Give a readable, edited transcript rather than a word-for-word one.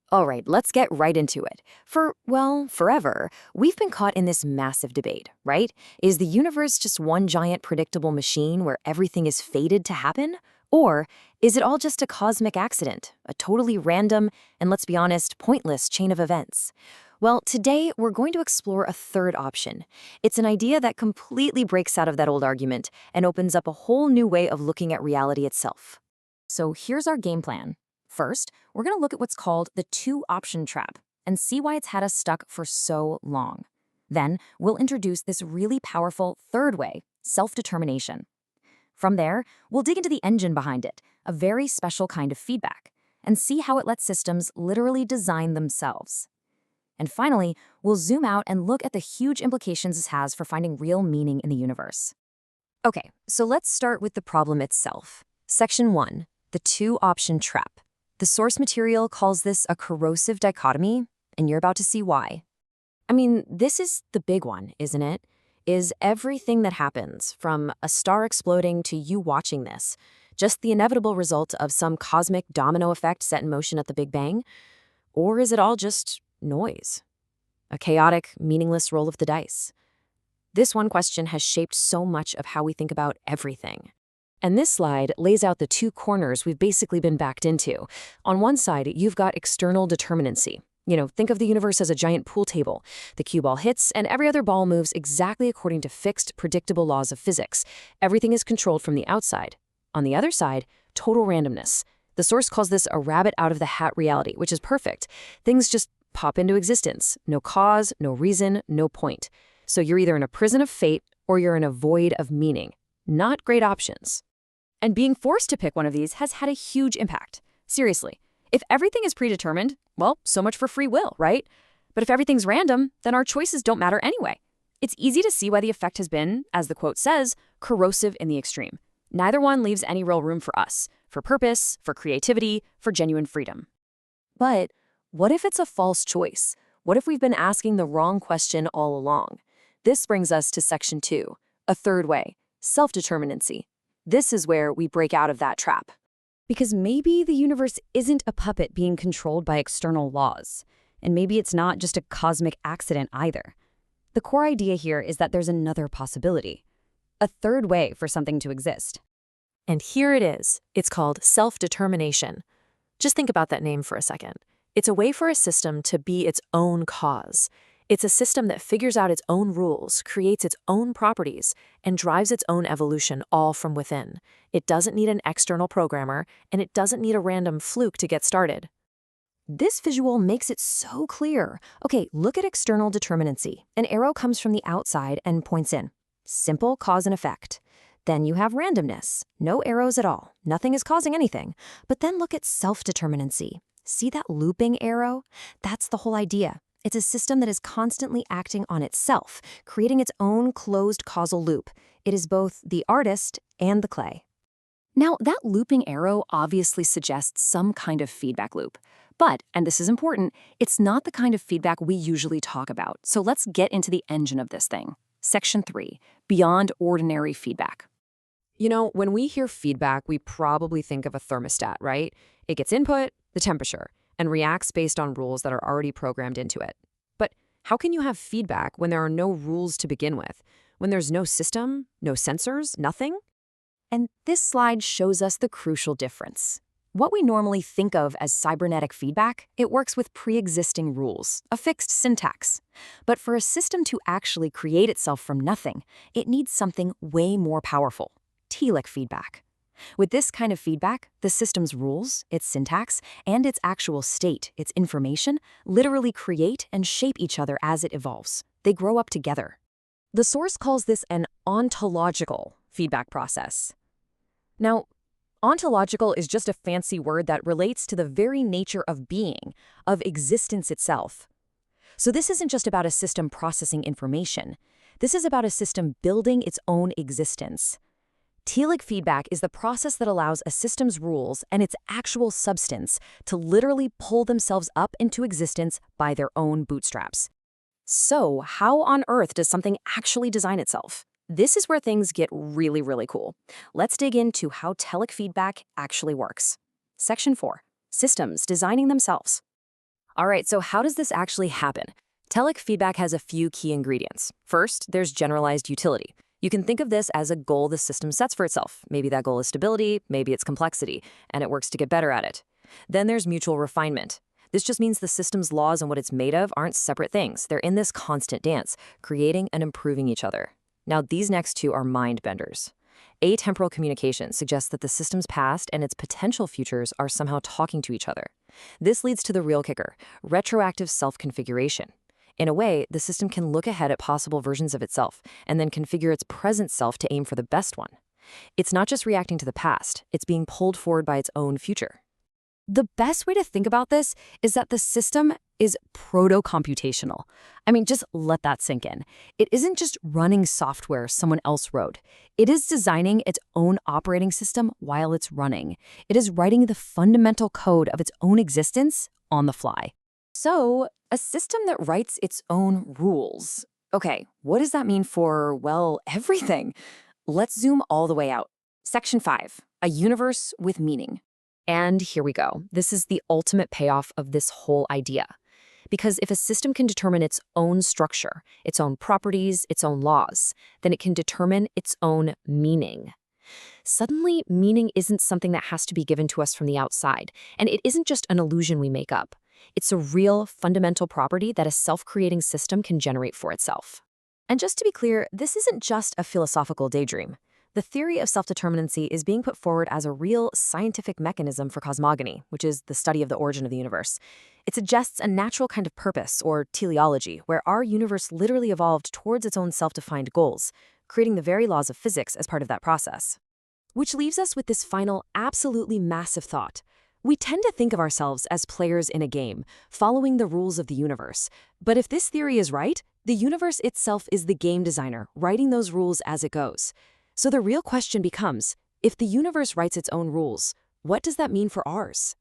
All right, let's get right into it. Well, forever, we've been caught in this massive debate, right? Is the universe just one giant predictable machine where everything is fated to happen? Or is it all just a cosmic accident, a totally random and, let's be honest, pointless chain of events? Well, today we're going to explore a third option. It's an idea that completely breaks out of that old argument and opens up a whole new way of looking at reality itself. So here's our game plan. First, we're going to look at what's called the two-option trap and see why it's had us stuck for so long. Then, we'll introduce this really powerful third way, self-determination. From there, we'll dig into the engine behind it, a very special kind of feedback, and see how it lets systems literally design themselves. And finally, we'll zoom out and look at the huge implications this has for finding real meaning in the universe. Okay, so let's start with the problem itself. Section 1, the two-option trap. The source material calls this a corrosive dichotomy, and you're about to see why. I mean, this is the big one, isn't it? Is everything that happens, from a star exploding to you watching this, just the inevitable result of some cosmic domino effect set in motion at the Big Bang? Or is it all just noise? A chaotic, meaningless roll of the dice? This one question has shaped so much of how we think about everything. And this slide lays out the two corners we've basically been backed into. On one side, you've got external determinacy. Think of the universe as a giant pool table. The cue ball hits, and every other ball moves exactly according to fixed, predictable laws of physics. Everything is controlled from the outside. On the other side, total randomness. The source calls this a rabbit-out-of-the-hat reality, which is perfect. Things just pop into existence. No cause, no reason, no point. So you're either in a prison of fate or you're in a void of meaning. Not great options. And being forced to pick one of these has had a huge impact. Seriously, if everything is predetermined, well, so much for free will, right? But if everything's random, then our choices don't matter anyway. It's easy to see why the effect has been, as the quote says, corrosive in the extreme. Neither one leaves any real room for us, for purpose, for creativity, for genuine freedom. But what if it's a false choice? What if we've been asking the wrong question all along? This brings us to section 2, a third way, self-determinancy. This is where we break out of that trap. Because maybe the universe isn't a puppet being controlled by external laws, and maybe it's not just a cosmic accident either. The core idea here is that there's another possibility, a third way for something to exist. And here it is. It's called self-determination. Just think about that name for a second. It's a way for a system to be its own cause. It's a system that figures out its own rules, creates its own properties, and drives its own evolution all from within. It doesn't need an external programmer, and it doesn't need a random fluke to get started. This visual makes it so clear. Okay, look at external determinacy. An arrow comes from the outside and points in. Simple cause and effect. Then you have randomness. No arrows at all. Nothing is causing anything. But then look at self-determinacy. See that looping arrow? That's the whole idea. It's a system that is constantly acting on itself, creating its own closed causal loop. It is both the artist and the clay. Now, that looping arrow obviously suggests some kind of feedback loop. But, and this is important, it's not the kind of feedback we usually talk about. So let's get into the engine of this thing. Section 3, beyond ordinary feedback. When we hear feedback, we probably think of a thermostat, right? It gets input, the temperature, and reacts based on rules that are already programmed into it. But how can you have feedback when there are no rules to begin with? When there's no system, no sensors, nothing? And this slide shows us the crucial difference. What we normally think of as cybernetic feedback, it works with pre-existing rules, a fixed syntax. But for a system to actually create itself from nothing, it needs something way more powerful, telic feedback. With this kind of feedback, the system's rules, its syntax, and its actual state, its information, literally create and shape each other as it evolves. They grow up together. The source calls this an ontological feedback process. Now, ontological is just a fancy word that relates to the very nature of being, of existence itself. So this isn't just about a system processing information. This is about a system building its own existence. Telic feedback is the process that allows a system's rules and its actual substance to literally pull themselves up into existence by their own bootstraps. So, how on earth does something actually design itself? This is where things get really, really cool. Let's dig into how telic feedback actually works. Section 4, systems designing themselves. All right, so how does this actually happen? Telic feedback has a few key ingredients. First, there's generalized utility. You can think of this as a goal the system sets for itself. Maybe that goal is stability, maybe it's complexity, and it works to get better at it. Then there's mutual refinement. This just means the system's laws and what it's made of aren't separate things. They're in this constant dance, creating and improving each other. Now, these next two are mind benders. Atemporal communication suggests that the system's past and its potential futures are somehow talking to each other. This leads to the real kicker, retroactive self-configuration. In a way, the system can look ahead at possible versions of itself and then configure its present self to aim for the best one. It's not just reacting to the past, it's being pulled forward by its own future. The best way to think about this is that the system is proto-computational. I mean, just let that sink in. It isn't just running software someone else wrote. It is designing its own operating system while it's running. It is writing the fundamental code of its own existence on the fly. So, a system that writes its own rules. Okay, what does that mean for, well, everything? Let's zoom all the way out. Section 5, a universe with meaning. And here we go. This is the ultimate payoff of this whole idea. Because if a system can determine its own structure, its own properties, its own laws, then it can determine its own meaning. Suddenly, meaning isn't something that has to be given to us from the outside, and it isn't just an illusion we make up. It's a real, fundamental property that a self-creating system can generate for itself. And just to be clear, this isn't just a philosophical daydream. The theory of self-determinancy is being put forward as a real scientific mechanism for cosmogony, which is the study of the origin of the universe. It suggests a natural kind of purpose, or teleology, where our universe literally evolved towards its own self-defined goals, creating the very laws of physics as part of that process. Which leaves us with this final, absolutely massive thought. We tend to think of ourselves as players in a game, following the rules of the universe. But if this theory is right, the universe itself is the game designer, writing those rules as it goes. So the real question becomes, if the universe writes its own rules, what does that mean for ours?